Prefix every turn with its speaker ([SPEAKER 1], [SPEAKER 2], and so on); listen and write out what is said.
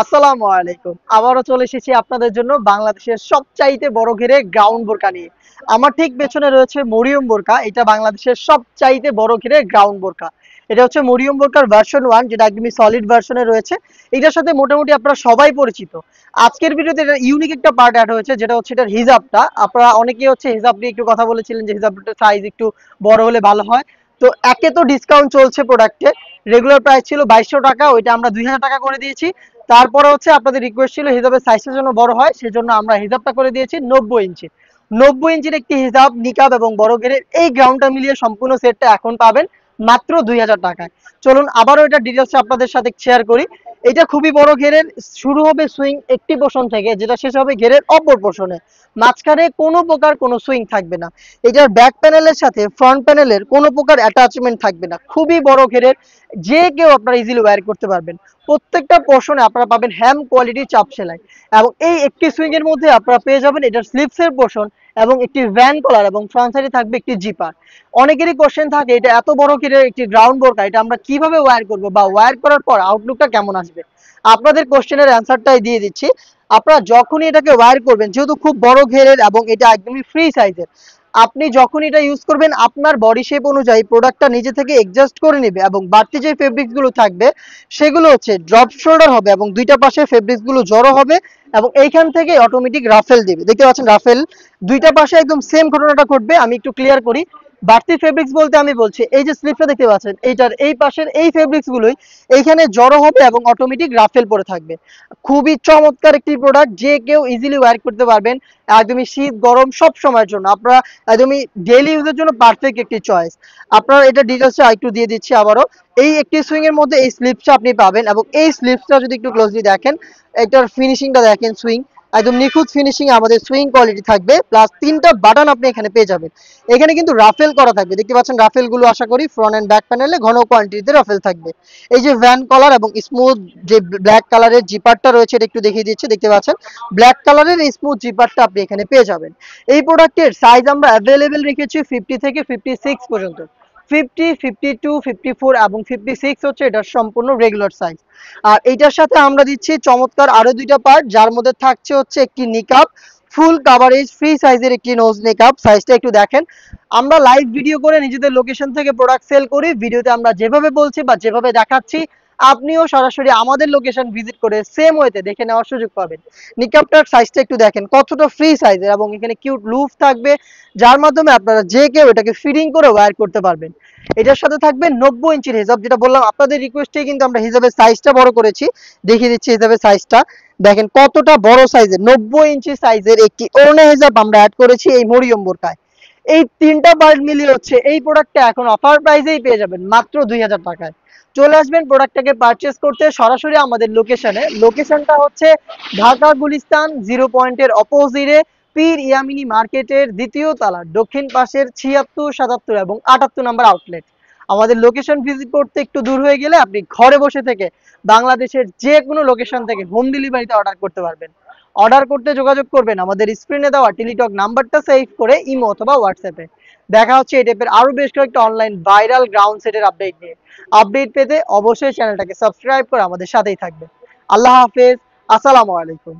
[SPEAKER 1] আসসালামু আলাইকুম। আবারও চলে এসেছি আপনাদের জন্য বাংলাদেশের সবচাইতে বড় ঘেরে গ্রাউন্ড বোরকা নিয়ে। আমার ঠিক পেছনে রয়েছে মরিয়ম বোরকা। এটা বাংলাদেশের সবচাইতে বড় ঘেরে গ্রাউন্ড বোরকা। এটা হচ্ছে মরিয়ম বোরকার ভার্সন 1, যেটা একদমই সলিড ভার্সনে রয়েছে। এটার সাথে মোটামুটি আপনারা সবাই পরিচিত। আজকের ভিডিওতে এটা ইউনিক একটা পার্ট অ্যাড হয়েছে, যেটা হচ্ছে এটার হিজাবটা। আপনারা অনেকেই হচ্ছে হিজাব নিয়ে একটু কথা বলেছিলেন যে হিজাবটার সাইজ একটু বড় হলে ভালো হয়। তো একে তো ডিসকাউন্ট চলছে প্রোডাক্টে। রেগুলার প্রাইস ছিল 2200 টাকা, ওইটা আমরা 2000 টাকা করে দিয়েছি। তারপরে হচ্ছে আপনাদের রিকোয়েস্ট ছিল হিজাবের সাইজটা যেন বড় হয়, সেজন্য আমরা হিজাবটা করে দিয়েছি 90 ইঞ্চি। 90 ইঞ্চির একটি হিজাব, নিকাব এবং বড় ঘেরের এই গ্রাউন্ডটা মিলিয়ে সম্পূর্ণ সেটটা এখন পাবেন মাত্র 2000 টাকায়। চলুন আবারও এটা ডিটেলস আপনাদের সাথে শেয়ার করি। এটা খুবই বড় ঘেরের। শুরু হবে সুইং একটি পোর্শন থেকে, যেটা শেষ হবে ঘেরের অপর পোর্শনে। মাঝখানে কোনো প্রকার কোনো সুইং থাকবে না। এটার ব্যাক প্যানেলের সাথে ফ্রন্ট প্যানেলের কোনো প্রকার অ্যাটাচমেন্ট থাকবে না। খুবই বড় ঘেরের, যে কেউ আপনারা ইজিলি ওয়্যার করতে পারবেন। প্রত্যেকটা পোর্শনে আপনারা পাবেন হ্যাম কোয়ালিটির চাপ সেলাই, এবং এই একটি সুইং এর মধ্যে আপনারা পেয়ে যাবেন এটার স্লিপসের পোর্শন এবং একটি ভ্যান কলার, এবং ফ্রন্ট সাইডে থাকবে একটি জিপার। অনেকেরই কোশ্চেন থাকে এটা এত বড় করে একটি গ্রাউন্ড বোরকা, এটা আমরা কিভাবে ওয়্যার করব বা ওয়্যার করার পর আউটলুকটা কেমন আসবে। আপনাদের কোশ্চেনের অ্যান্সারটাই দিয়ে দিচ্ছি। আপনারা যখনই এটাকে ওয়্যার করবেন, যেহেতু খুব বড় ঘেরের এবং এটা একদমই ফ্রি সাইজের, আপনি যখন এটা ইউজ করবেন আপনার বডি শেপ অনুযায়ী প্রোডাক্টটা নিজে থেকে অ্যাডজাস্ট করে নেবে, এবং বাড়তি যে ফেব্রিক্স গুলো থাকবে সেগুলো হচ্ছে ড্রপ শোল্ডার হবে, এবং দুইটা পাশে ফেব্রিক্স গুলো জড়ো হবে, এবং এইখান থেকে অটোমেটিক রাফেল দিবে। দেখতে পাচ্ছেন রাফেল দুইটা পাশে একদম সেম ঘটনাটা ঘটবে। আমি একটু ক্লিয়ার করি। বাড়তি ফেব্রিক্স বলতে আমি বলছি এই যে স্লিপটা দেখতে পাচ্ছেন, এইটার এই পাশের এই ফেব্রিক্স গুলোই এইখানে জড়ো হবে এবং অটোমেটিক রাফেল পরে থাকবে। খুবই চমৎকার একটি প্রোডাক্ট, যে কেউ ইজিলি ওয়্যার করতে পারবেন। একদমই শীত গরম সব সময়ের জন্য আপনারা একদমই ডেইলি ইউজের জন্য পারফেক্ট একটি চয়েস। আপনারা এটা ডিটেলসটা একটু দিয়ে দিচ্ছি আবারও। এই একটি সুইং এর মধ্যে এই স্লিপসটা আপনি পাবেন, এবং এই স্লিপসটা যদি একটু ক্লোজলি দেখেন, এটার ফিনিশিংটা দেখেন, সুইং একদম নিখুঁত ফিনিশিং আমাদের সুইং কোয়ালিটি থাকবে, প্লাস তিনটা বাটন আপনি এখানে পেয়ে যাবেন। এখানে কিন্তু রাফেল করা থাকবে, দেখতে পাচ্ছেন রাফেল গুলো আশা করি ফ্রন্ট এন্ড ব্যাক প্যানেলে ঘন কোয়ান্টিটিতে রাফেল থাকবে। এই যে ভ্যান কলার এবং স্মুথ যে ব্ল্যাক কালারের জিপারটা রয়েছে, এটা একটু দেখিয়ে দিচ্ছি। দেখতে পাচ্ছেন ব্ল্যাক কালারের স্মুথ জিপারটা আপনি এখানে পেয়ে যাবেন। এই প্রোডাক্টের সাইজ আমরা অ্যাভেলেবেল রেখেছি 50 থেকে 56 পর্যন্ত। 50, 52, 54 এবং 56 হচ্ছে এটার সম্পূর্ণ রেগুলার সাইজ। আর এইটার সাথে আমরা দিচ্ছি চমৎকার আরো দুইটা পার্ট, যার মধ্যে থাকছে হচ্ছে একটি নিকাব, ফুল কাভারেজ ফ্রি সাইজের একটি নোজ নিকাব। সাইজটা একটু দেখেন। আমরা লাইভ ভিডিও করে নিজেদের লোকেশন থেকে প্রোডাক্ট সেল করি। ভিডিওতে আমরা যেভাবে বলছি বা যেভাবে দেখাচ্ছি, আপনিও সরাসরি আমাদের লোকেশন ভিজিট করে সেম ওয়েতে দেখে নেওয়ার সুযোগ পাবেন। নিকাবটার সাইজটা একটু দেখেন কতটা ফ্রি সাইজের, এবং এখানে কিউট লুফ থাকবে, যার মাধ্যমে আপনারা যে কেউ এটাকে ফিটিং করে ওয়্যার করতে পারবেন। এটার সাথে থাকবে 90 ইঞ্চির হিজাব, যেটা বললাম আপনাদের রিকোয়েস্টে কিন্তু আমরা হিজাবের সাইজটা বড় করেছি। দেখিয়ে দিচ্ছি হিজাবের সাইজটা দেখেন কতটা বড় সাইজের। 90 ইঞ্চি সাইজের একটি ওড়না হিজাব আমরা অ্যাড করেছি এই মরিয়ম বোরকায়। এই তিনটা পার্ট মিলিয়ে হচ্ছে এই প্রোডাক্টটা এখন অফার প্রাইসেই পেয়ে যাবেন মাত্র 2000 টাকায়। চলে আসবেন প্রোডাক্টটাকে পারচেস করতে সরাসরি আমাদের লোকেশনে। লোকেশনটা হচ্ছে ঢাকা গুলিস্তান 0 পয়েন্টের অপোজিটে, পীর ইয়ামিনী মার্কেটের দ্বিতীয় তলার দক্ষিণ পাশের 76, 77 এবং 78 নম্বর আউটলেট। আমাদের লোকেশন ভিজিট করতে একটু দূর হয়ে গেলে আপনি ঘরে বসে থেকে বাংলাদেশের যে কোনো লোকেশন থেকে হোম ডেলিভারিতে অর্ডার করতে পারবেন। অর্ডার করতে যোগাযোগ করবেন আমাদের স্ক্রিনে দেওয়া টেলিটক নাম্বারটা সেভ করে ইমো অথবা হোয়াটসঅ্যাপে। দেখা হচ্ছে এই টাইপের আরো বেশ কয়েকটা অনলাইন ভাইরাল গ্রাউন্ড সেটের আপডেট নিয়ে। আপডেট পেতে অবশ্যই চ্যানেলটাকে সাবস্ক্রাইব করে আমাদের সাথেই থাকবেন। আল্লাহ হাফেজ, আসসালামু আলাইকুম।